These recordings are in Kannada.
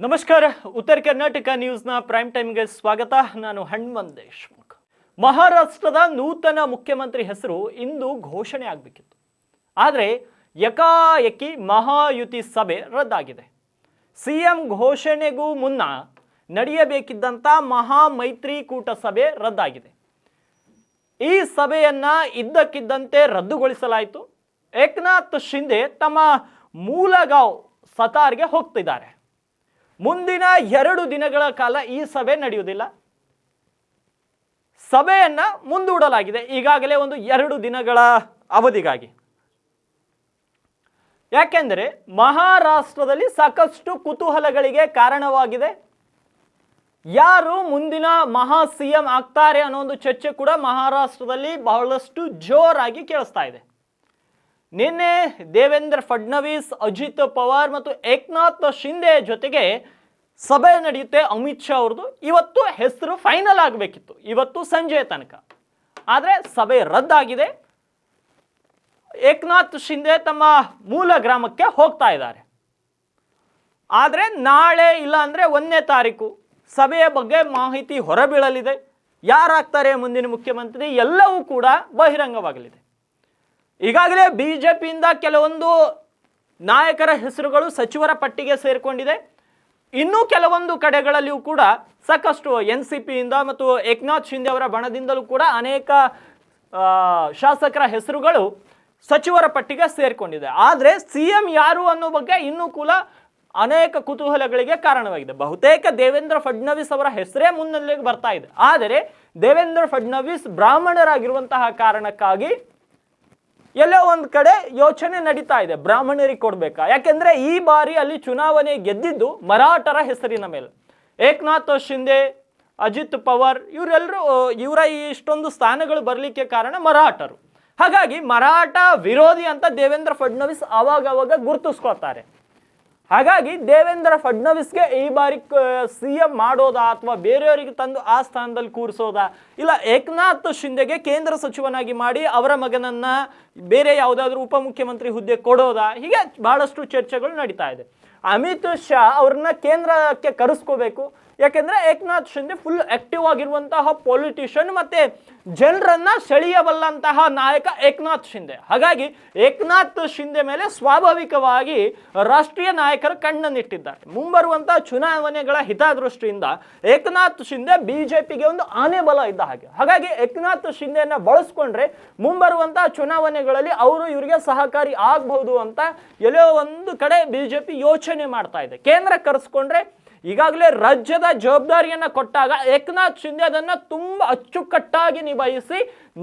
ನಮಸ್ಕಾರ. ಉತ್ತರ ಕರ್ನಾಟಕ ನ್ಯೂಸ್ನ ಪ್ರೈಮ್ ಟೈಮ್ಗೆ ಸ್ವಾಗತ. ನಾನು ಹನುಮಂತ್ ದೇಶ್ಮುಖ್. ಮಹಾರಾಷ್ಟ್ರದ ನೂತನ ಮುಖ್ಯಮಂತ್ರಿ ಹೆಸರು ಇಂದು ಘೋಷಣೆ ಆಗಬೇಕಿತ್ತು. ಆದರೆ ಏಕಾಏಕಿ ಮಹಾಯುತಿ ಸಭೆ ರದ್ದಾಗಿದೆ. ಸಿಎಂ ಘೋಷಣೆಗೂ ಮುನ್ನ ನಡೆಯಬೇಕಿದ್ದಂಥ ಮಹಾ ಮೈತ್ರಿಕೂಟ ಸಭೆ ರದ್ದಾಗಿದೆ. ಈ ಸಭೆಯನ್ನ ಇದ್ದಕ್ಕಿದ್ದಂತೆ ರದ್ದುಗೊಳಿಸಲಾಯಿತು. ಏಕನಾಥ್ ಶಿಂದೆ ತಮ್ಮ ಮೂಲಗಾಂವ್ ಸತಾರ್ಗೆ ಹೋಗ್ತಿದ್ದಾರೆ. ಮುಂದಿನ 2 ದಿನಗಳ ಕಾಲ ಈ ಸಭೆ ನಡೆಯುವುದಿಲ್ಲ. ಸಭೆಯನ್ನ ಮುಂದೂಡಲಾಗಿದೆ ಈಗಾಗಲೇ ಒಂದು 2 ದಿನಗಳ ಅವಧಿಗಾಗಿ. ಯಾಕೆಂದರೆ ಮಹಾರಾಷ್ಟ್ರದಲ್ಲಿ ಸಾಕಷ್ಟು ಕುತೂಹಲಗಳಿಗೆ ಕಾರಣವಾಗಿದೆ. ಯಾರು ಮುಂದಿನ ಮಹಾ ಸಿಎಂ ಆಗ್ತಾರೆ ಅನ್ನೋ ಒಂದು ಚರ್ಚೆ ಕೂಡ ಮಹಾರಾಷ್ಟ್ರದಲ್ಲಿ ಬಹಳಷ್ಟು ಜೋರಾಗಿ ಕೇಳಿಸ್ತಾ ಇದೆ. ನಿನ್ನೆ ದೇವೇಂದ್ರ ಫಡ್ನವೀಸ್, ಅಜಿತ್ ಪವಾರ್ ಮತ್ತು ಏಕನಾಥ್ ಶಿಂದೆ ಜೊತೆಗೆ ಸಭೆ ನಡೆಯುತ್ತೆ ಅಮಿತ್ ಶಾ ಅವ್ರದ್ದು. ಇವತ್ತು ಹೆಸರು ಫೈನಲ್ ಆಗಬೇಕಿತ್ತು, ಇವತ್ತು ಸಂಜೆ ತನಕ. ಆದರೆ ಸಭೆ ರದ್ದಾಗಿದೆ. ಏಕನಾಥ್ ಶಿಂದೆ ತಮ್ಮ ಮೂಲ ಗ್ರಾಮಕ್ಕೆ ಹೋಗ್ತಾ ಇದ್ದಾರೆ. ಆದರೆ ನಾಳೆ ಇಲ್ಲ ಅಂದರೆ 1ನೇ ತಾರೀಕು ಸಭೆಯ ಬಗ್ಗೆ ಮಾಹಿತಿ ಹೊರಬೀಳಲಿದೆ. ಯಾರಾಗ್ತಾರೆ ಮುಂದಿನ ಮುಖ್ಯಮಂತ್ರಿ ಎಲ್ಲವೂ ಕೂಡ ಬಹಿರಂಗವಾಗಲಿದೆ. ಈಗಾಗಲೇ ಬಿಜೆಪಿಯಿಂದ ಕೆಲವೊಂದು ನಾಯಕರ ಹೆಸರುಗಳು ಸಚಿವರ ಪಟ್ಟಿಗೆ ಸೇರಿಕೊಂಡಿದೆ. ಇನ್ನೂ ಕೆಲವೊಂದು ಕಡೆಗಳಲ್ಲಿಯೂ ಕೂಡ ಸಾಕಷ್ಟು NCPಯಿಂದ ಮತ್ತು ಏಕನಾಥ್ ಶಿಂದೆ ಅವರ ಬಣದಿಂದಲೂ ಕೂಡ ಅನೇಕ ಶಾಸಕರ ಹೆಸರುಗಳು ಸಚಿವರ ಪಟ್ಟಿಗೆ ಸೇರಿಕೊಂಡಿದೆ. ಆದರೆ ಸಿಎಂ ಯಾರು ಅನ್ನೋ ಬಗ್ಗೆ ಇನ್ನೂ ಕೂಡ ಅನೇಕ ಕುತೂಹಲಗಳಿಗೆ ಕಾರಣವಾಗಿದೆ. ಬಹುತೇಕ ದೇವೇಂದ್ರ ಫಡ್ನವೀಸ್ ಅವರ ಹೆಸರೇ ಮುನ್ನೆಲೆಗೆ ಬರ್ತಾ ಇದೆ. ಆದರೆ ದೇವೇಂದ್ರ ಫಡ್ನವೀಸ್ ಬ್ರಾಹ್ಮಣರಾಗಿರುವಂತಹ ಕಾರಣಕ್ಕಾಗಿ ಎಲ್ಲೋ ಒಂದು ಕಡೆ ಯೋಚನೆ ನಡೀತಾ ಇದೆ, ಬ್ರಾಹ್ಮಣರಿಗೆ ಕೊಡಬೇಕಾ. ಯಾಕೆಂದ್ರೆ ಈ ಬಾರಿ ಅಲ್ಲಿ ಚುನಾವಣೆ ಗೆದ್ದಿದ್ದು ಮರಾಠರ ಹೆಸರಿನ ಮೇಲೆ. ಏಕನಾಥ್ ಶಿಂದೆ, ಅಜಿತ್ ಪವಾರ್ ಇವರ ಇಷ್ಟೊಂದು ಸ್ಥಾನಗಳು ಬರಲಿಕ್ಕೆ ಕಾರಣ ಮರಾಠರು. ಹಾಗಾಗಿ ಮರಾಠ ವಿರೋಧಿ ಅಂತ ದೇವೇಂದ್ರ ಫಡ್ನವೀಸ್ ಆವಾಗ ಗುರುತಿಸ್ಕೊಳ್ತಾರೆ. ಹಾಗಾಗಿ ದೇವೇಂದ್ರ ಫಡ್ನವೀಸ್ಗೆ ಈ ಬಾರಿ ಸಿಎಂ ಮಾಡೋದಾ ಅಥವಾ ಬೇರೆಯವರಿಗೆ ತಂದು ಆ ಸ್ಥಾನದಲ್ಲಿ ಕೂರಿಸೋದಾ, ಇಲ್ಲ ಏಕನಾಥ್ ಶಿಂದೆಗೆ ಕೇಂದ್ರ ಸಚಿವನಾಗಿ ಮಾಡಿ ಅವರ ಮಗನನ್ನ ಬೇರೆ ಯಾವುದಾದ್ರೂ ಉಪಮುಖ್ಯಮಂತ್ರಿ ಹುದ್ದೆ ಕೊಡೋದಾ, ಹೀಗೆ ಬಹಳಷ್ಟು ಚರ್ಚೆಗಳು ನಡೀತಾ ಇದೆ. ಅಮಿತ್ ಶಾ ಅವ್ರನ್ನ ಕೇಂದ್ರಕ್ಕೆ ಕರೆಸ್ಕೋಬೇಕು. ಯಾಕೆಂದ್ರೆ ಏಕನಾಥ್ ಶಿಂದೆ ಫುಲ್ ಆಕ್ಟಿವ್ ಆಗಿರುವಂತಹ ಪೊಲಿಟಿಷಿಯನ್ ಮತ್ತೆ ಜನರನ್ನ ಸೆಳೆಯಬಲ್ಲಂತಹ ನಾಯಕ ಏಕನಾಥ್ ಶಿಂದೆ. ಹಾಗಾಗಿ ಏಕನಾಥ್ ಶಿಂದೆ ಮೇಲೆ ಸ್ವಾಭಾವಿಕವಾಗಿ ರಾಷ್ಟ್ರೀಯ ನಾಯಕರು ಕಣ್ಣನ್ನಿಟ್ಟಿದ್ದಾರೆ. ಮುಂಬರುವಂತಹ ಚುನಾವಣೆಗಳ ಹಿತದೃಷ್ಟಿಯಿಂದ ಏಕನಾಥ್ ಶಿಂದೆ ಬಿಜೆಪಿಗೆ ಒಂದು ಆನೆ ಬಲ ಇದ್ದ ಹಾಗೆ. ಹಾಗಾಗಿ ಏಕನಾಥ್ ಶಿಂದೆಯನ್ನ ಬಳಸ್ಕೊಂಡ್ರೆ ಮುಂಬರುವಂತಹ ಚುನಾವಣೆಗಳಲ್ಲಿ ಅವರು ಇವರಿಗೆ ಸಹಕಾರಿ ಆಗಬಹುದು ಅಂತ ಎಲ್ಲೋ ಒಂದು ಕಡೆ ಬಿಜೆಪಿ ಯೋಚನೆ ಮಾಡ್ತಾ ಇದೆ. ಕೇಂದ್ರ ಕರೆಸ್ಕೊಂಡ್ರೆ ಈಗಾಗಲೇ ರಾಜ್ಯದ ಜವಾಬ್ದಾರಿಯನ್ನ ಕೊಟ್ಟಾಗ ಏಕನಾಥ್ ಶಿಂದೆ ಅದನ್ನ ತುಂಬಾ ಅಚ್ಚುಕಟ್ಟಾಗಿ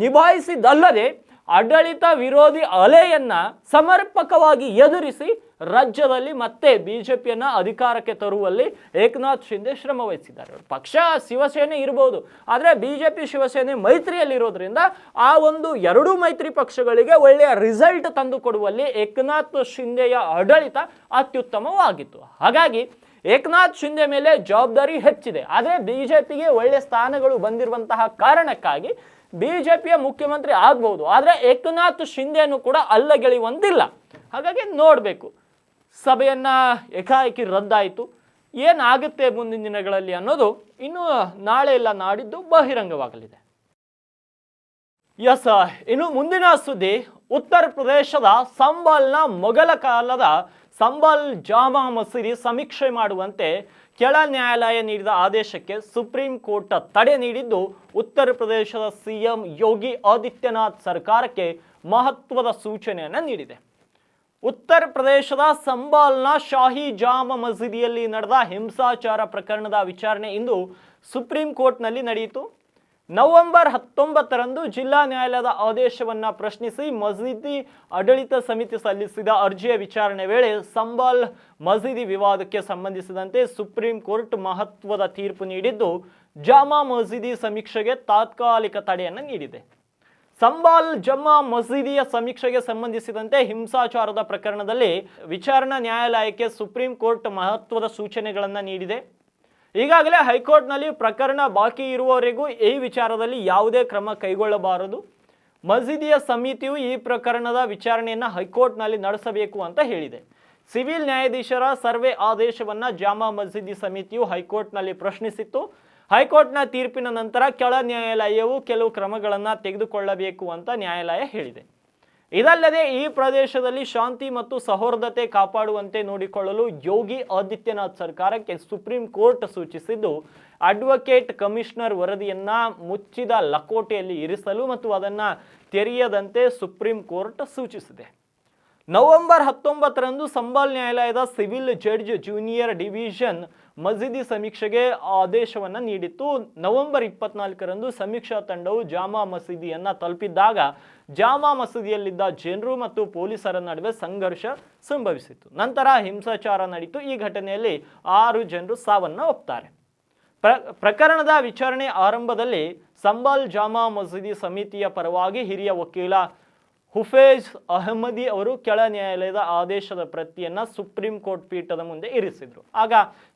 ನಿಭಾಯಿಸಿದಲ್ಲದೆ ಆಡಳಿತ ವಿರೋಧಿ ಅಲೆಯನ್ನ ಸಮರ್ಪಕವಾಗಿ ಎದುರಿಸಿ ರಾಜ್ಯದಲ್ಲಿ ಮತ್ತೆ ಬಿಜೆಪಿಯನ್ನ ಅಧಿಕಾರಕ್ಕೆ ತರುವಲ್ಲಿ ಏಕನಾಥ್ ಶಿಂದೆ ಶ್ರಮ ವಹಿಸಿದ್ದಾರೆ. ಪಕ್ಷ ಶಿವಸೇನೆ ಇರಬಹುದು, ಆದರೆ ಬಿಜೆಪಿ ಶಿವಸೇನೆ ಮೈತ್ರಿಯಲ್ಲಿರೋದ್ರಿಂದ ಆ ಒಂದು 2 ಮೈತ್ರಿ ಪಕ್ಷಗಳಿಗೆ ಒಳ್ಳೆಯ ರಿಸಲ್ಟ್ ತಂದು ಕೊಡುವಲ್ಲಿ ಏಕನಾಥ್ ಶಿಂದೆಯ ಆಡಳಿತ ಅತ್ಯುತ್ತಮವಾಗಿತ್ತು. ಹಾಗಾಗಿ ಏಕನಾಥ್ ಶಿಂದೆ ಮೇಲೆ ಜವಾಬ್ದಾರಿ ಹೆಚ್ಚಿದೆ. ಆದರೆ ಬಿಜೆಪಿಗೆ ಒಳ್ಳೆಯ ಸ್ಥಾನಗಳು ಬಂದಿರುವಂತಹ ಕಾರಣಕ್ಕಾಗಿ ಬಿಜೆಪಿಯ ಮುಖ್ಯಮಂತ್ರಿ ಆಗ್ಬಹುದು. ಆದರೆ ಏಕನಾಥ್ ಶಿಂದೆಯನ್ನು ಕೂಡ ಅಲ್ಲಗೆಳೆಯುವಂತಿಲ್ಲ. ಹಾಗಾಗಿ ನೋಡಬೇಕು, ಸಭೆಯನ್ನ ಏಕಾಏಕಿ ರದ್ದಾಯಿತು, ಏನಾಗುತ್ತೆ ಮುಂದಿನ ದಿನಗಳಲ್ಲಿ ಅನ್ನೋದು ಇನ್ನು ನಾಳೆ ಇಲ್ಲ ನಾಡಿದ್ದು ಬಹಿರಂಗವಾಗಲಿದೆ. ಇನ್ನು ಮುಂದಿನ ಸುದ್ದಿ, ಉತ್ತರ ಪ್ರದೇಶದ ಸಂಬಾಲ್ನ ಮೊಘಲ ಕಾಲದ ಸಂಬಾಲ್ ಜಾಮಾ ಮಸೀದಿ ಸಮೀಕ್ಷೆ ಮಾಡುವಂತೆ ಕೆಳ ನ್ಯಾಯಾಲಯ ನೀಡಿದ ಆದೇಶಕ್ಕೆ ಸುಪ್ರೀಂ ಕೋರ್ಟ್ ತಡೆ ನೀಡಿದ್ದು ಉತ್ತರ ಪ್ರದೇಶದ ಸಿಎಂ ಯೋಗಿ ಆದಿತ್ಯನಾಥ್ ಸರ್ಕಾರಕ್ಕೆ ಮಹತ್ವದ ಸೂಚನೆಯನ್ನು ನೀಡಿದೆ. ಉತ್ತರ ಪ್ರದೇಶದ ಸಂಬಾಲ್ನ ಶಾಹಿ ಜಾಮಾ ಮಸೀದಿಯಲ್ಲಿ ನಡೆದ ಹಿಂಸಾಚಾರ ಪ್ರಕರಣದ ವಿಚಾರಣೆ ಇಂದು ಸುಪ್ರೀಂ ಕೋರ್ಟ್ನಲ್ಲಿ ನಡೆಯಿತು. ನವೆಂಬರ್ 19ರಂದು ಜಿಲ್ಲಾ ನ್ಯಾಯಾಲಯದ ಆದೇಶವನ್ನು ಪ್ರಶ್ನಿಸಿ ಮಸೀದಿ ಆಡಳಿತ ಸಮಿತಿ ಸಲ್ಲಿಸಿದ ಅರ್ಜಿಯ ವಿಚಾರಣೆ ವೇಳೆ ಸಂಬಾಲ್ ಮಸೀದಿ ವಿವಾದಕ್ಕೆ ಸಂಬಂಧಿಸಿದಂತೆ ಸುಪ್ರೀಂ ಕೋರ್ಟ್ ಮಹತ್ವದ ತೀರ್ಪು ನೀಡಿದ್ದು ಜಾಮಾ ಮಸೀದಿ ಸಮೀಕ್ಷೆಗೆ ತಾತ್ಕಾಲಿಕ ತಡೆಯನ್ನು ನೀಡಿದೆ. ಸಂಬಾಲ್ ಜಾಮಾ ಮಸೀದಿಯ ಸಮೀಕ್ಷೆಗೆ ಸಂಬಂಧಿಸಿದಂತೆ ಹಿಂಸಾಚಾರದ ಪ್ರಕರಣದಲ್ಲಿ ವಿಚಾರಣಾ ನ್ಯಾಯಾಲಯಕ್ಕೆ ಸುಪ್ರೀಂ ಕೋರ್ಟ್ ಮಹತ್ವದ ಸೂಚನೆಗಳನ್ನು ನೀಡಿದೆ. ಈಗಾಗಲೇ ಹೈಕೋರ್ಟ್ನಲ್ಲಿ ಪ್ರಕರಣ ಬಾಕಿ ಇರುವವರೆಗೂ ಈ ವಿಚಾರದಲ್ಲಿ ಯಾವುದೇ ಕ್ರಮ ಕೈಗೊಳ್ಳಬಾರದು. ಮಸೀದಿಯ ಸಮಿತಿಯು ಈ ಪ್ರಕರಣದ ವಿಚಾರಣೆಯನ್ನು ಹೈಕೋರ್ಟ್ನಲ್ಲಿ ನಡೆಸಬೇಕು ಅಂತ ಹೇಳಿದೆ. ಸಿವಿಲ್ ನ್ಯಾಯಾಧೀಶರ ಸರ್ವೆ ಆದೇಶವನ್ನ ಜಾಮಾ ಮಸೀದಿ ಸಮಿತಿಯು ಹೈಕೋರ್ಟ್ನಲ್ಲಿ ಪ್ರಶ್ನಿಸಿತ್ತು. ಹೈಕೋರ್ಟ್ನ ತೀರ್ಪಿನ ನಂತರ ಕೆಳ ನ್ಯಾಯಾಲಯವು ಕೆಲವು ಕ್ರಮಗಳನ್ನು ತೆಗೆದುಕೊಳ್ಳಬೇಕು ಅಂತ ನ್ಯಾಯಾಲಯ ಹೇಳಿದೆ. ಇದಲ್ಲದೆ ಈ ಪ್ರದೇಶದಲ್ಲಿ ಶಾಂತಿ ಮತ್ತು ಸೌಹಾರ್ದತೆ ಕಾಪಾಡುವಂತೆ ನೋಡಿಕೊಳ್ಳಲು ಯೋಗಿ ಆದಿತ್ಯನಾಥ್ ಸರ್ಕಾರಕ್ಕೆ ಸುಪ್ರೀಂ ಕೋರ್ಟ್ ಸೂಚಿಸಿದ್ದು, ಅಡ್ವೊಕೇಟ್ ಕಮಿಷನರ್ ವರದಿಯನ್ನ ಮುಚ್ಚಿದ ಲಕೋಟೆಯಲ್ಲಿ ಇರಿಸಲು ಮತ್ತು ಅದನ್ನ ತೆರೆಯದಂತೆ ಸುಪ್ರೀಂ ಕೋರ್ಟ್ ಸೂಚಿಸಿದೆ. ನವೆಂಬರ್ 19ರಂದು ಸಂಬಾಲ್ ನ್ಯಾಯಾಲಯದ ಸಿವಿಲ್ ಜಡ್ಜ್ ಜೂನಿಯರ್ ಡಿವಿಷನ್ ಮಸೀದಿ ಸಮೀಕ್ಷೆಗೆ ಆದೇಶವನ್ನು ನೀಡಿತ್ತು. ನವೆಂಬರ್ 24ರಂದು ಸಮೀಕ್ಷಾ ತಂಡವು ಜಾಮಾ ಮಸೀದಿಯನ್ನ ತಲುಪಿದ್ದಾಗ ಜಾಮಾ ಮಸೀದಿಯಲ್ಲಿದ್ದ ಜನರು ಮತ್ತು ಪೊಲೀಸರ ನಡುವೆ ಸಂಘರ್ಷ ಸಂಭವಿಸಿತು. ನಂತರ ಹಿಂಸಾಚಾರ ನಡೆಯಿತು. ಈ ಘಟನೆಯಲ್ಲಿ 6 ಜನರು ಸಾವನ್ನಪ್ತಾರೆ. ಪ್ರಕರಣದ ವಿಚಾರಣೆ ಆರಂಭದಲ್ಲಿ ಸಂಬಾಲ್ ಜಾಮಾ ಮಸೀದಿ ಸಮಿತಿಯ ಪರವಾಗಿ ಹಿರಿಯ ವಕೀಲ ಹುಫೇಜ್ ಅಹಮದಿ ಅವರು ಕೆಳ ನ್ಯಾಯಾಲಯದ ಆದೇಶದ ಪ್ರತಿಯನ್ನ ಸುಪ್ರೀಂ ಕೋರ್ಟ್ ಪೀಠದ ಮುಂದೆ ಇರಿಸಿದ್ರು. ಆಗ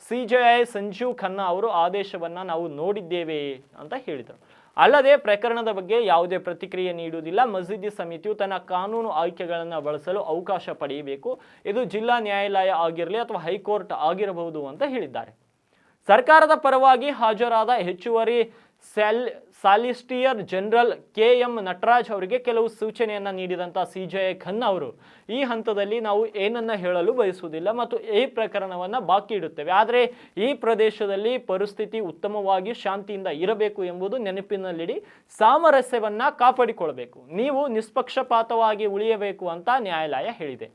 ಸಿಜೆಐ ಸಂಜೀವ್ ಖನ್ನಾ ಅವರು ಆದೇಶವನ್ನ ನಾವು ನೋಡಿದ್ದೇವೆ ಅಂತ ಹೇಳಿದರು. ಅಲ್ಲದೆ ಪ್ರಕರಣದ ಬಗ್ಗೆ ಯಾವುದೇ ಪ್ರತಿಕ್ರಿಯೆ ನೀಡುವುದಿಲ್ಲ. ಮಸೀದಿ ಸಮಿತಿಯು ತನ್ನ ಕಾನೂನು ಆಯ್ಕೆಗಳನ್ನು ಬಳಸಲು ಅವಕಾಶ ಪಡೆಯಬೇಕು. ಇದು ಜಿಲ್ಲಾ ನ್ಯಾಯಾಲಯ ಆಗಿರಲಿ ಅಥವಾ ಹೈಕೋರ್ಟ್ ಆಗಿರಬಹುದು ಅಂತ ಹೇಳಿದ್ದಾರೆ. ಸರ್ಕಾರದ ಪರವಾಗಿ ಹಾಜರಾದ ಹೆಚ್ಚುವರಿ ಸಾಲಿಸಿಟರ್ ಜನರಲ್ KM ನಟರಾಜ್ ಅವರಿಗೆ ಕೆಲವು ಸೂಚನೆಯನ್ನ ನೀಡಿದಂತ ಸಿಜೆಐ ಖನ್ನಾ ಅವರು, ಈ ಹಂತದಲ್ಲಿ ನಾವು ಏನನ್ನ ಹೇಳಲು ಬಯಸುವುದಿಲ್ಲ ಮತ್ತು ಈ ಪ್ರಕರಣವನ್ನ ಬಾಕಿ ಇಡುತ್ತೇವೆ. ಆದರೆ ಈ ಪ್ರದೇಶದಲ್ಲಿ ಪರಿಸ್ಥಿತಿ ಉತ್ತಮವಾಗಿ ಶಾಂತಿಯಿಂದ ಇರಬೇಕು ಎಂಬುದು ನೆನಪಿನಲ್ಲಿಡಿ. ಸಾಮರಸ್ಯವನ್ನ ಕಾಪಾಡಿಕೊಳ್ಳಬೇಕು. ನೀವು ನಿಷ್ಪಕ್ಷಪಾತವಾಗಿ ಉಳಿಯಬೇಕು ಅಂತ ನ್ಯಾಯಾಲಯ ಹೇಳಿದೆ.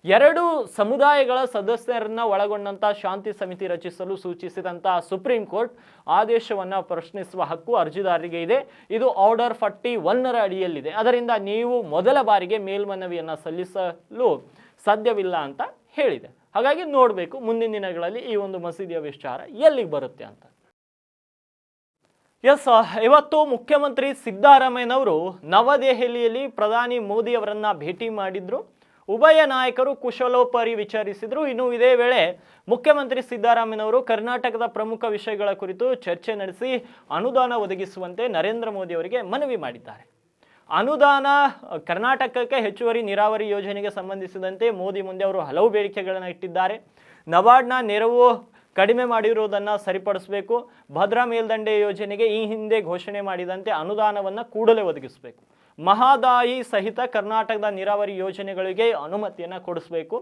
2 ಸಮುದಾಯಗಳ ಸದಸ್ಯರನ್ನ ಒಳಗೊಂಡಂತ ಶಾಂತಿ ಸಮಿತಿ ರಚಿಸಲು ಸೂಚಿಸಿದಂತ ಸುಪ್ರೀಂ ಕೋರ್ಟ್ ಆದೇಶವನ್ನ ಪ್ರಶ್ನಿಸುವ ಹಕ್ಕು ಅರ್ಜಿದಾರರಿಗೆ ಇದೆ. ಇದು ಆರ್ಡರ್ 41ರ ಅಡಿಯಲ್ಲಿದೆ. ಅದರಿಂದ ನೀವು ಮೊದಲ ಬಾರಿಗೆ ಮೇಲ್ಮನವಿಯನ್ನ ಸಲ್ಲಿಸಲು ಸಾಧ್ಯವಿಲ್ಲ ಅಂತ ಹೇಳಿದೆ. ಹಾಗಾಗಿ ನೋಡಬೇಕು ಮುಂದಿನ ದಿನಗಳಲ್ಲಿ ಈ ಒಂದು ಮಸೀದಿಯ ವಿಚಾರ ಎಲ್ಲಿಗೆ ಬರುತ್ತೆ ಅಂತ. ಇವತ್ತು ಮುಖ್ಯಮಂತ್ರಿ ಸಿದ್ದರಾಮಯ್ಯನವರು ನವದೆಹಲಿಯಲ್ಲಿ ಪ್ರಧಾನಿ ಮೋದಿ ಅವರನ್ನ ಭೇಟಿ ಮಾಡಿದ್ರು. ಉಭಯ ನಾಯಕರು ಕುಶಲೋಪರಿ ವಿಚಾರಿಸಿದ್ರು. ಇನ್ನು ಇದೇ ವೇಳೆ ಮುಖ್ಯಮಂತ್ರಿ ಸಿದ್ದರಾಮಯ್ಯನವರು ಕರ್ನಾಟಕದ ಪ್ರಮುಖ ವಿಷಯಗಳ ಕುರಿತು ಚರ್ಚೆ ನಡೆಸಿ ಅನುದಾನ ಒದಗಿಸುವಂತೆ ನರೇಂದ್ರ ಮೋದಿ ಅವರಿಗೆ ಮನವಿ ಮಾಡಿದ್ದಾರೆ. ಅನುದಾನ ಕರ್ನಾಟಕಕ್ಕೆ ಹೆಚ್ಚುವರಿ ನೀರಾವರಿ ಯೋಜನೆಗೆ ಸಂಬಂಧಿಸಿದಂತೆ ಮೋದಿ ಮುಂದೆ ಅವರು ಹಲವು ಬೇಡಿಕೆಗಳನ್ನು ಇಟ್ಟಿದ್ದಾರೆ. ನಬಾರ್ಡ್ನ ನೆರವು ಕಡಿಮೆ ಮಾಡಿರುವುದನ್ನು ಸರಿಪಡಿಸಬೇಕು. ಭದ್ರಾ ಮೇಲ್ದಂಡೆ ಯೋಜನೆಗೆ ಈ ಹಿಂದೆ ಘೋಷಣೆ ಮಾಡಿದಂತೆ ಅನುದಾನವನ್ನು ಕೂಡಲೇ ಒದಗಿಸಬೇಕು. ಮಹದಾಯಿ ಸಹಿತ ಕರ್ನಾಟಕದ ನೀರಾವರಿ ಯೋಜನೆಗಳಿಗೆ ಅನುಮತಿಯನ್ನು ಕೊಡಿಸಬೇಕು.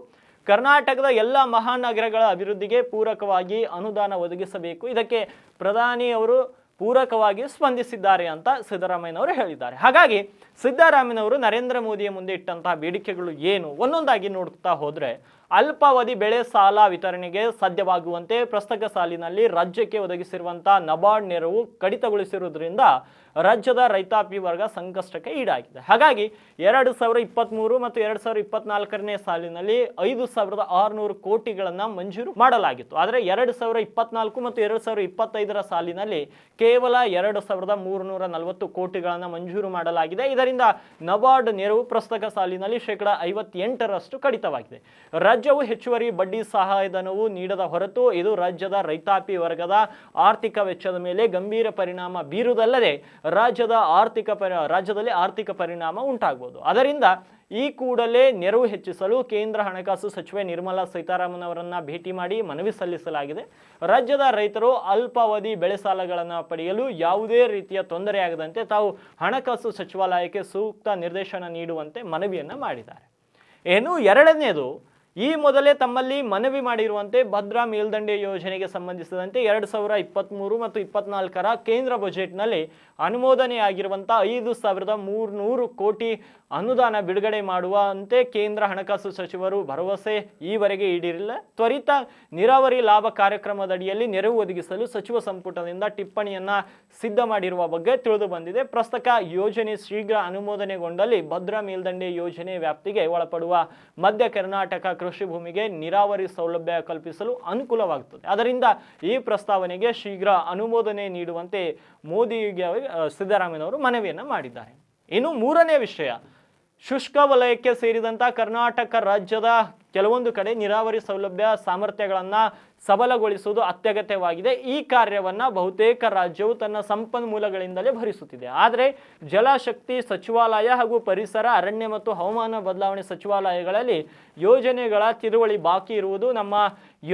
ಕರ್ನಾಟಕದ ಎಲ್ಲ ಮಹಾನಗರಗಳ ಅಭಿವೃದ್ಧಿಗೆ ಪೂರಕವಾಗಿ ಅನುದಾನ ಒದಗಿಸಬೇಕು. ಇದಕ್ಕೆ ಪ್ರಧಾನಿ ಅವರು ಪೂರಕವಾಗಿ ಸ್ಪಂದಿಸಿದ್ದಾರೆ ಅಂತ ಸಿದ್ದರಾಮಯ್ಯನವರು ಹೇಳಿದ್ದಾರೆ. ಹಾಗಾಗಿ ಸಿದ್ದರಾಮಯ್ಯನವರು ನರೇಂದ್ರ ಮೋದಿಯ ಮುಂದೆ ಇಟ್ಟಂತಹ ಬೇಡಿಕೆಗಳು ಏನು ಒಂದೊಂದಾಗಿ ನೋಡ್ತಾ ಹೋದರೆ, ಅಲ್ಪಾವಧಿ ಬೆಳೆ ಸಾಲ ವಿತರಣೆಗೆ ಸಾಧ್ಯವಾಗುವಂತೆ ಪ್ರಸಕ್ತ ಸಾಲಿನಲ್ಲಿ ರಾಜ್ಯಕ್ಕೆ ಒದಗಿಸಿರುವಂತಹ ನಬಾರ್ಡ್ ನೆರವು ಕಡಿತಗೊಳಿಸಿರುವುದರಿಂದ ರಾಜ್ಯದ ರೈತಾಪಿ ವರ್ಗ ಸಂಕಷ್ಟಕ್ಕೆ ಈಡಾಗಿದೆ. ಹಾಗಾಗಿ 2023 ಮತ್ತು 2024ನೇ ಸಾಲಿನಲ್ಲಿ 5,600 ಕೋಟಿಗಳನ್ನು ಮಂಜೂರು ಮಾಡಲಾಗಿತ್ತು. ಆದರೆ 2024 ಮತ್ತು 2025ರ ಸಾಲಿನಲ್ಲಿ ಕೇವಲ 2,340 ಕೋಟಿಗಳನ್ನು ಮಂಜೂರು ಮಾಡಲಾಗಿದೆ. ಇದರಿಂದ ನಬಾರ್ಡ್ ನೆರವು ಪ್ರಸಕ್ತ ಸಾಲಿನಲ್ಲಿ 58% ಕಡಿತವಾಗಿದೆ. ರಾಜ್ಯವು ಹೆಚ್ಚುವರಿ ಬಡ್ಡಿ ಸಹಾಯಧನವು ನೀಡದ ಹೊರತು ಇದು ರಾಜ್ಯದ ರೈತಾಪಿ ವರ್ಗದ ಆರ್ಥಿಕ ವೆಚ್ಚದ ಮೇಲೆ ಗಂಭೀರ ಪರಿಣಾಮ ಬೀರುವುದಲ್ಲದೆ ರಾಜ್ಯದಲ್ಲಿ ಆರ್ಥಿಕ ಪರಿಣಾಮ ಉಂಟಾಗಬಹುದು. ಅದರಿಂದ ಈ ಕೂಡಲೇ ನೆರವು ಹೆಚ್ಚಿಸಲು ಕೇಂದ್ರ ಹಣಕಾಸು ಸಚಿವೆ ನಿರ್ಮಲಾ ಸೀತಾರಾಮನ್ ಅವರನ್ನ ಭೇಟಿ ಮಾಡಿ ಮನವಿ ಸಲ್ಲಿಸಲಾಗಿದೆ. ರಾಜ್ಯದ ರೈತರು ಅಲ್ಪಾವಧಿ ಬೆಳೆ ಸಾಲಗಳನ್ನು ಪಡೆಯಲು ಯಾವುದೇ ರೀತಿಯ ತೊಂದರೆಯಾಗದಂತೆ ತಾವು ಹಣಕಾಸು ಸಚಿವಾಲಯಕ್ಕೆ ಸೂಕ್ತ ನಿರ್ದೇಶನ ನೀಡುವಂತೆ ಮನವಿಯನ್ನ ಮಾಡಿದ್ದಾರೆ. ಏನು ಎರಡನೇದು, ಈ ಮೊದಲೇ ತಮ್ಮಲ್ಲಿ ಮನವಿ ಮಾಡಿರುವಂತೆ ಭದ್ರಾ ಮೇಲ್ದಂಡೆ ಯೋಜನೆಗೆ ಸಂಬಂಧಿಸಿದಂತೆ 2023 ಮತ್ತು 24ರ ಕೇಂದ್ರ ಬಜೆಟ್ನಲ್ಲಿ ಅನುಮೋದನೆಯಾಗಿರುವಂತಹ 5,300 ಕೋಟಿ ಅನುದಾನ ಬಿಡುಗಡೆ ಮಾಡುವಂತೆ ಕೇಂದ್ರ ಹಣಕಾಸು ಸಚಿವರು ಭರವಸೆ ಈವರೆಗೆ ಈಡೇರಿಲ್ಲ. ತ್ವರಿತ ನೀರಾವರಿ ಲಾಭ ಕಾರ್ಯಕ್ರಮದಡಿಯಲ್ಲಿ ನೆರವು ಒದಗಿಸಲು ಸಚಿವ ಸಂಪುಟದಿಂದ ಟಿಪ್ಪಣಿಯನ್ನ ಸಿದ್ಧ ಮಾಡಿರುವ ಬಗ್ಗೆ ತಿಳಿದು ಬಂದಿದೆ. ಪ್ರಸ್ತಕ ಯೋಜನೆ ಶೀಘ್ರ ಅನುಮೋದನೆಗೊಂಡಲ್ಲಿ ಭದ್ರಾ ಮೇಲ್ದಂಡೆ ಯೋಜನೆ ವ್ಯಾಪ್ತಿಗೆ ಒಳಪಡುವ ಮಧ್ಯ ಕರ್ನಾಟಕ ಕೃಷಿ ಭೂಮಿಗೆ ನೀರಾವರಿ ಸೌಲಭ್ಯ ಕಲ್ಪಿಸಲು ಅನುಕೂಲವಾಗುತ್ತದೆ. ಅದರಿಂದ ಈ ಪ್ರಸ್ತಾವನೆಗೆ ಶೀಘ್ರ ಅನುಮೋದನೆ ನೀಡುವಂತೆ ಮೋದಿಗೆ ಸಿದ್ದರಾಮಯ್ಯನವರು ಮನವಿಯನ್ನು ಮಾಡಿದ್ದಾರೆ. ಇನ್ನು ಮೂರನೇ ವಿಷಯ, ಶುಷ್ಕ ವಲಯಕ್ಕೆ ಸೇರಿದಂಥ ಕರ್ನಾಟಕ ರಾಜ್ಯದ ಕೆಲವೊಂದು ಕಡೆ ನೀರಾವರಿ ಸೌಲಭ್ಯ ಸಾಮರ್ಥ್ಯಗಳನ್ನು ಸಬಲಗೊಳಿಸುವುದು ಅತ್ಯಗತ್ಯವಾಗಿದೆ. ಈ ಕಾರ್ಯವನ್ನು ಬಹುತೇಕ ರಾಜ್ಯವು ತನ್ನ ಸಂಪನ್ಮೂಲಗಳಿಂದಲೇ ಭರಿಸುತ್ತಿದೆ. ಆದರೆ ಜಲಶಕ್ತಿ ಸಚಿವಾಲಯ ಹಾಗೂ ಪರಿಸರ, ಅರಣ್ಯ ಮತ್ತು ಹವಾಮಾನ ಬದಲಾವಣೆ ಸಚಿವಾಲಯಗಳಲ್ಲಿ ಯೋಜನೆಗಳ ತಿರುವಳಿ ಬಾಕಿ ಇರುವುದು ನಮ್ಮ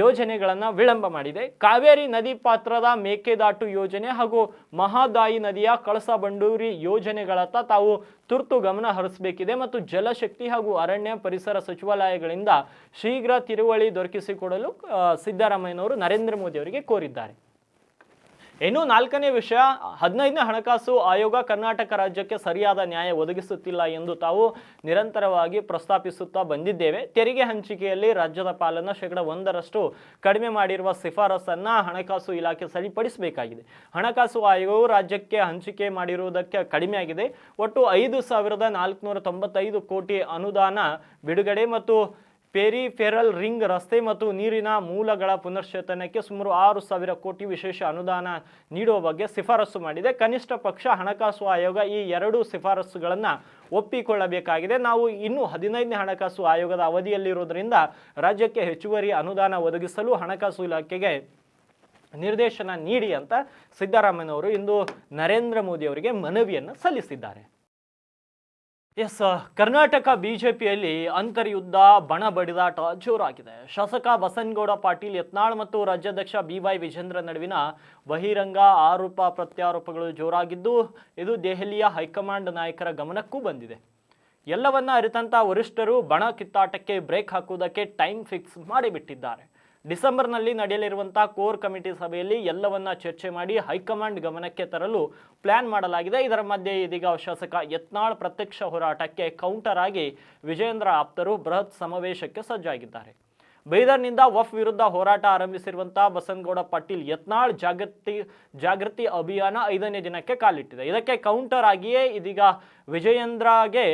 ಯೋಜನೆಗಳನ್ನು ವಿಳಂಬ ಮಾಡಿದೆ. ಕಾವೇರಿ ನದಿ ಪಾತ್ರದ ಮೇಕೆದಾಟು ಯೋಜನೆ ಹಾಗೂ ಮಹಾದಾಯಿ ನದಿಯ ಕಳಸಾ ಬಂಡೂರಿ ಯೋಜನೆಗಳತ್ತ ತಾವು ತುರ್ತು ಗಮನ ಹರಿಸಬೇಕಿದೆ ಮತ್ತು ಜಲಶಕ್ತಿ ಹಾಗೂ ಅರಣ್ಯ ಪರಿಸರ ಸಚಿವಾಲಯಗಳಿಂದ ಶೀಘ್ರ ತಿರುವಳಿ ದೊರಕಿಸಿಕೊಡಲು ಸಿದ್ದರಾಮಯ್ಯನವರು ನರೇಂದ್ರ ಮೋದಿ ಅವರಿಗೆ ಕೋರಿದ್ದಾರೆ. ಇನ್ನು ನಾಲ್ಕನೇ ವಿಷಯ, 15ನೇ ಹಣಕಾಸು ಆಯೋಗ ಕರ್ನಾಟಕ ರಾಜ್ಯಕ್ಕೆ ಸರಿಯಾದ ನ್ಯಾಯ ಒದಗಿಸುತ್ತಿಲ್ಲ ಎಂದು ತಾವು ನಿರಂತರವಾಗಿ ಪ್ರಸ್ತಾಪಿಸುತ್ತಾ ಬಂದಿದ್ದೇವೆ. ತೆರಿಗೆ ಹಂಚಿಕೆಯಲ್ಲಿ ರಾಜ್ಯದ ಪಾಲನ್ನು %1 ಕಡಿಮೆ ಮಾಡಿರುವ ಶಿಫಾರಸನ್ನು ಹಣಕಾಸು ಇಲಾಖೆ ಸರಿಪಡಿಸಬೇಕಾಗಿದೆ. ಹಣಕಾಸು ಆಯೋಗವು ರಾಜ್ಯಕ್ಕೆ ಹಂಚಿಕೆ ಮಾಡಿರುವುದಕ್ಕೆ ಕಡಿಮೆಯಾಗಿದೆ. ಒಟ್ಟು 5,495 ಕೋಟಿ ಅನುದಾನ ಬಿಡುಗಡೆ ಮತ್ತು ಪೆರಿಫೆರಲ್ ರಿಂಗ್ ರಸ್ತೆ ಮತ್ತು ನೀರಿನ ಮೂಲಗಳ ಪುನಶ್ಚೇತನಕ್ಕೆ ಸುಮಾರು 6,000 ಕೋಟಿ ವಿಶೇಷ ಅನುದಾನ ನೀಡುವ ಬಗ್ಗೆ ಶಿಫಾರಸು ಮಾಡಿದೆ. ಕನಿಷ್ಠ ಪಕ್ಷ ಹಣಕಾಸು ಆಯೋಗ ಈ 2 ಶಿಫಾರಸುಗಳನ್ನು ಒಪ್ಪಿಕೊಳ್ಳಬೇಕಾಗಿದೆ. ನಾವು ಇನ್ನೂ 15ನೇ ಹಣಕಾಸು ಆಯೋಗದ ಅವಧಿಯಲ್ಲಿರುವುದರಿಂದ ರಾಜ್ಯಕ್ಕೆ ಹೆಚ್ಚುವರಿ ಅನುದಾನ ಒದಗಿಸಲು ಹಣಕಾಸು ಇಲಾಖೆಗೆ ನಿರ್ದೇಶನ ನೀಡಿ ಅಂತ ಸಿದ್ದರಾಮಯ್ಯನವರು ಇಂದು ನರೇಂದ್ರ ಮೋದಿ ಅವರಿಗೆ ಮನವಿಯನ್ನು ಸಲ್ಲಿಸಿದ್ದಾರೆ. ಕರ್ನಾಟಕ ಬಿಜೆಪಿಯಲ್ಲಿ ಅಂತರ್ಯುದ್ಧ, ಬಣ ಬಡಿದಾಟ ಜೋರಾಗಿದೆ. ಶಾಸಕ ಬಸನಗೌಡ ಪಾಟೀಲ್ ಯತ್ನಾಳ್ ಮತ್ತು ರಾಜ್ಯಾಧ್ಯಕ್ಷ BY ವಿಜೇಂದ್ರ ನಡುವಿನ ಬಹಿರಂಗ ಆರೋಪ ಪ್ರತ್ಯಾರೋಪಗಳು ಜೋರಾಗಿದ್ದು, ಇದು ದೆಹಲಿಯ ಹೈಕಮಾಂಡ್ ನಾಯಕರ ಗಮನಕ್ಕೂ ಬಂದಿದೆ. ಎಲ್ಲವನ್ನ ಅರಿತಂತ ವರಿಷ್ಠರು ಬಣ ಕಿತ್ತಾಟಕ್ಕೆ ಬ್ರೇಕ್ ಹಾಕುವುದಕ್ಕೆ ಟೈಮ್ ಫಿಕ್ಸ್ ಮಾಡಿಬಿಟ್ಟಿದ್ದಾರೆ. ಡಿಸೆಂಬರ್ನಲ್ಲಿ ನಡೆಯಲಿರುವಂತಹ ಕೋರ್ ಕಮಿಟಿ ಸಭೆಯಲ್ಲಿ ಎಲ್ಲವನ್ನ ಚರ್ಚೆ ಮಾಡಿ ಹೈಕಮಾಂಡ್ ಗಮನಕ್ಕೆ ತರಲು ಪ್ಲಾನ್ ಮಾಡಲಾಗಿದೆ. ಇದರ ಮಧ್ಯೆ ಇದೀಗ ಶಾಸಕ ಯತ್ನಾಳ್ ಪ್ರತ್ಯಕ್ಷ ಹೋರಾಟಕ್ಕೆ ಕೌಂಟರ್ ಆಗಿ ವಿಜೇಂದ್ರ ಆಪ್ತರು ಬೃಹತ್ ಸಮಾವೇಶಕ್ಕೆ ಸಜ್ಜಾಗಿದ್ದಾರೆ. ಬೀದರ್ನಿಂದ ವಫ್ ವಿರುದ್ಧ ಹೋರಾಟ ಆರಂಭಿಸಿರುವಂತಹ ಬಸನಗೌಡ ಪಾಟೀಲ್ ಯತ್ನಾಳ್ ಜಾಗೃತಿ ಅಭಿಯಾನ 5ನೇ ದಿನಕ್ಕೆ ಕಾಲಿಟ್ಟಿದೆ. ಇದಕ್ಕೆ ಕೌಂಟರ್ ಆಗಿಯೇ ಇದೀಗ ವಿಜಯೇಂದ್ರಗೆ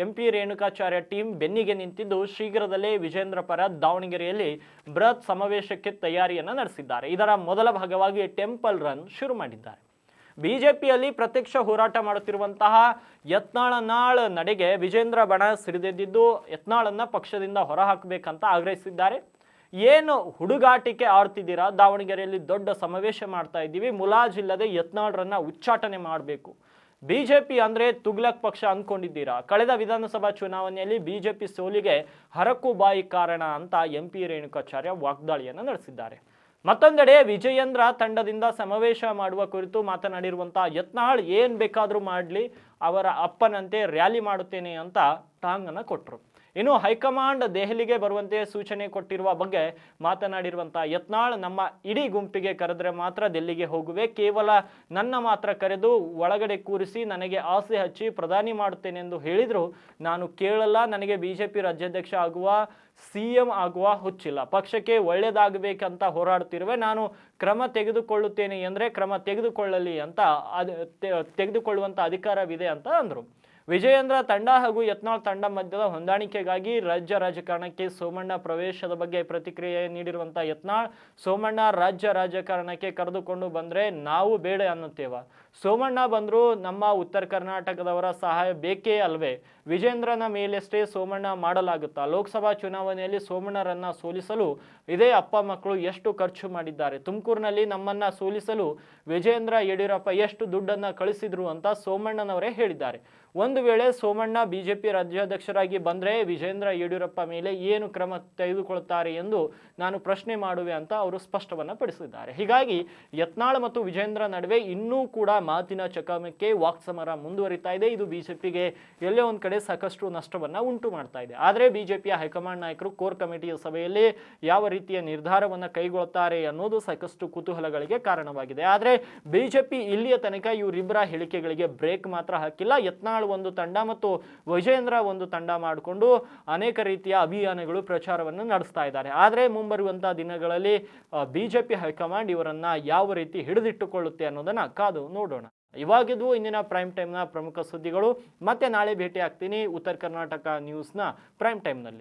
MP ರೇಣುಕಾಚಾರ್ಯ ಟೀಮ್ ಬೆನ್ನಿಗೆ ನಿಂತಿದ್ದು, ಶೀಘ್ರದಲ್ಲೇ ವಿಜೇಂದ್ರ ಪರ ದಾವಣಗೆರೆಯಲ್ಲಿ ಬೃಹತ್ ಸಮಾವೇಶಕ್ಕೆ ತಯಾರಿಯನ್ನು ನಡೆಸಿದ್ದಾರೆ. ಇದರ ಮೊದಲ ಭಾಗವಾಗಿ ಟೆಂಪಲ್ ರನ್ ಶುರು ಮಾಡಿದ್ದಾರೆ. ಬಿಜೆಪಿಯಲ್ಲಿ ಪ್ರತ್ಯಕ್ಷ ಹೋರಾಟ ಮಾಡುತ್ತಿರುವಂತಹ ಯತ್ನಾಳ್ ನಡೆಗೆ ವಿಜೇಂದ್ರ ಬಣ ಸಿಡಿದೆದ್ದಿದ್ದು, ಯತ್ನಾಳನ್ನ ಪಕ್ಷದಿಂದ ಹೊರಹಾಕಬೇಕಂತ ಆಗ್ರಹಿಸಿದ್ದಾರೆ. ಏನು ಹುಡುಗಾಟಿಕೆ ಆಡ್ತಿದ್ದೀರಾ, ದಾವಣಗೆರೆಯಲ್ಲಿ ದೊಡ್ಡ ಸಮಾವೇಶ ಮಾಡ್ತಾ ಇದ್ದೀವಿ, ಮುಲಾಜಿಲ್ಲದೆ ಯತ್ನಾಳ್ರನ್ನ ಉಚ್ಚಾಟನೆ ಮಾಡಬೇಕು. ಬಿಜೆಪಿ ಅಂದ್ರೆ ತುಗ್ಲಕ್ ಪಕ್ಷ ಅಂದ್ಕೊಂಡಿದ್ದೀರಾ? ಕಳೆದ ವಿಧಾನಸಭಾ ಚುನಾವಣೆಯಲ್ಲಿ ಬಿಜೆಪಿ ಸೋಲಿಗೆ ಹರಕು ಬಾಯಿ ಕಾರಣ ಅಂತ MP ರೇಣುಕಾಚಾರ್ಯ ವಾಗ್ದಾಳಿಯನ್ನು ನಡೆಸಿದ್ದಾರೆ. ಮತ್ತೊಂದೆಡೆ ವಿಜಯೇಂದ್ರ ತಂಡದಿಂದ ಸಮಾವೇಶ ಮಾಡುವ ಕುರಿತು ಮಾತನಾಡಿರುವಂತಹ ಯತ್ನಾಳ್ ಏನ್ ಬೇಕಾದರೂ ಮಾಡಲಿ, ಅವರ ಅಪ್ಪನಂತೆ ರ್ಯಾಲಿ ಮಾಡುತ್ತೇನೆ ಅಂತ ಟಾಂಗನ್ನು ಕೊಟ್ಟರು. ಇನ್ನು ಹೈಕಮಾಂಡ್ ದೆಹಲಿಗೆ ಬರುವಂತೆ ಸೂಚನೆ ಕೊಟ್ಟಿರುವ ಬಗ್ಗೆ ಮಾತನಾಡಿರುವಂತಹ ಯತ್ನಾಳ್, ನಮ್ಮ ಇಡೀ ಗುಂಪಿಗೆ ಕರೆದ್ರೆ ಮಾತ್ರ ದಿಲ್ಲಿಗೆ ಹೋಗುವೆ, ಕೇವಲ ನನ್ನ ಮಾತ್ರ ಕರೆದು ಒಳಗಡೆ ಕೂರಿಸಿ ನನಗೆ ಆಸೆ ಹಚ್ಚಿ ಪ್ರಧಾನಿ ಮಾಡುತ್ತೇನೆ ಎಂದು ಹೇಳಿದ್ರು ನಾನು ಕೇಳಲ್ಲ. ನನಗೆ ಬಿಜೆಪಿ ರಾಜ್ಯಾಧ್ಯಕ್ಷ ಆಗುವ, CM ಆಗುವ ಹುಚ್ಚಿಲ್ಲ. ಪಕ್ಷಕ್ಕೆ ಒಳ್ಳೇದಾಗಬೇಕಂತ ಹೋರಾಡುತ್ತಿರುವೆ. ನಾನು ಕ್ರಮ ತೆಗೆದುಕೊಳ್ಳುತ್ತೇನೆ ಎಂದರೆ ಕ್ರಮ ತೆಗೆದುಕೊಳ್ಳಲಿ ಅಂತ ತೆಗೆದುಕೊಳ್ಳುವಂಥ ಅಧಿಕಾರವಿದೆ ಅಂತ ಅಂದರು. ವಿಜಯೇಂದ್ರ ತಂಡ ಹಾಗೂ ಯತ್ನಾಳ್ ತಂಡ ಮಧ್ಯದ ಹೊಂದಾಣಿಕೆಗಾಗಿ ರಾಜ್ಯ ರಾಜಕಾರಣಕ್ಕೆ ಸೋಮಣ್ಣ ಪ್ರವೇಶದ ಬಗ್ಗೆ ಪ್ರತಿಕ್ರಿಯೆ ನೀಡಿರುವಂಥ ಯತ್ನಾಳ್, ಸೋಮಣ್ಣ ರಾಜ್ಯ ರಾಜಕಾರಣಕ್ಕೆ ಕರೆದುಕೊಂಡು ಬಂದರೆ ನಾವು ಬೇಡ ಅನ್ನುತ್ತೇವ. ಸೋಮಣ್ಣ ಬಂದರೂ ನಮ್ಮ ಉತ್ತರ ಕರ್ನಾಟಕದವರ ಸಹಾಯ ಬೇಕೇ ಅಲ್ವೇ? ವಿಜೇಂದ್ರನ ಮೇಲೆಷ್ಟೇ ಸೋಮಣ್ಣ ಮಾಡಲಾಗುತ್ತಾ? ಲೋಕಸಭಾ ಚುನಾವಣೆಯಲ್ಲಿ ಸೋಮಣ್ಣರನ್ನ ಸೋಲಿಸಲು ಇದೇ ಅಪ್ಪ ಮಕ್ಕಳು ಎಷ್ಟು ಖರ್ಚು ಮಾಡಿದ್ದಾರೆ? ತುಮಕೂರಿನಲ್ಲಿ ನಮ್ಮನ್ನ ಸೋಲಿಸಲು ವಿಜೇಂದ್ರ ಯಡಿಯೂರಪ್ಪ ಎಷ್ಟು ದುಡ್ಡನ್ನು ಕಳಿಸಿದ್ರು ಅಂತ ಸೋಮಣ್ಣನವರೇ ಹೇಳಿದ್ದಾರೆ. ಒಂದು ವೇಳೆ ಸೋಮಣ್ಣ ಬಿಜೆಪಿ ರಾಜ್ಯಾಧ್ಯಕ್ಷರಾಗಿ ಬಂದರೆ ವಿಜೇಂದ್ರ ಯಡಿಯೂರಪ್ಪ ಮೇಲೆ ಏನು ಕ್ರಮ ತೆಗೆದುಕೊಳ್ಳುತ್ತಾರೆ ಎಂದು ನಾನು ಪ್ರಶ್ನೆ ಮಾಡುವೆ ಅಂತ ಅವರು ಸ್ಪಷ್ಟವನ್ನು ಪಡಿಸಿದ್ದಾರೆ. ಹೀಗಾಗಿ ಯತ್ನಾಳ್ ಮತ್ತು ವಿಜೇಂದ್ರ ನಡುವೆ ಇನ್ನೂ ಕೂಡ ಮಾತಿನ ಚಕಮಕಿ, ವಾಕ್ಸಮರ ಮುಂದುವರಿತಾ ಇದೆ. ಇದು ಬಿಜೆಪಿಗೆ ಎಲ್ಲೇ ಒಂದು ಕಡೆ ಸಾಕಷ್ಟು ನಷ್ಟವನ್ನು ಉಂಟು ಮಾಡ್ತಾ ಇದೆ. ಆದರೆ ಬಿಜೆಪಿಯ ಹೈಕಮಾಂಡ್ ನಾಯಕರು ಕೋರ್ ಕಮಿಟಿಯ ಸಭೆಯಲ್ಲಿ ಯಾವ ರೀತಿಯ ನಿರ್ಧಾರವನ್ನು ಕೈಗೊಳ್ಳುತ್ತಾರೆ ಅನ್ನೋದು ಸಾಕಷ್ಟು ಕುತೂಹಲಗಳಿಗೆ ಕಾರಣವಾಗಿದೆ. ಆದರೆ ಬಿಜೆಪಿ ಇಲ್ಲಿಯ ತನಕ ಇವರಿಬ್ಬರ ಹೇಳಿಕೆಗಳಿಗೆ ಬ್ರೇಕ್ ಮಾತ್ರ ಹಾಕಿಲ್ಲ. ಯತ್ನಾಳ್ ಒಂದು ತಂಡ ಮತ್ತು ವಿಜೇಂದ್ರ ಒಂದು ತಂಡ ಮಾಡಿಕೊಂಡು ಅನೇಕ ರೀತಿಯ ಅಭಿಯಾನಗಳು, ಪ್ರಚಾರವನ್ನು ನಡೆಸ್ತಾ ಇದ್ದಾರೆ. ಆದರೆ ಮುಂಬರುವಂತಹ ದಿನಗಳಲ್ಲಿ ಬಿಜೆಪಿ ಹೈಕಮಾಂಡ್ ಇವರನ್ನ ಯಾವ ರೀತಿ ಹಿಡಿದಿಟ್ಟುಕೊಳ್ಳುತ್ತೆ ಅನ್ನೋದನ್ನ ಕಾದು ನೋಡೋಣ. ಇವಾಗಿದ್ದು ಇಂದಿನ ಪ್ರೈಮ್ ಟೈಮ್ನ ಪ್ರಮುಖ ಸುದ್ದಿಗಳು. ಮತ್ತೆ ನಾಳೆ ಭೇಟಿ ಆಗ್ತೀನಿ ಉತ್ತರ ಕರ್ನಾಟಕ ನ್ಯೂಸ್ನ ಪ್ರೈಮ್ ಟೈಮ್ನಲ್ಲಿ.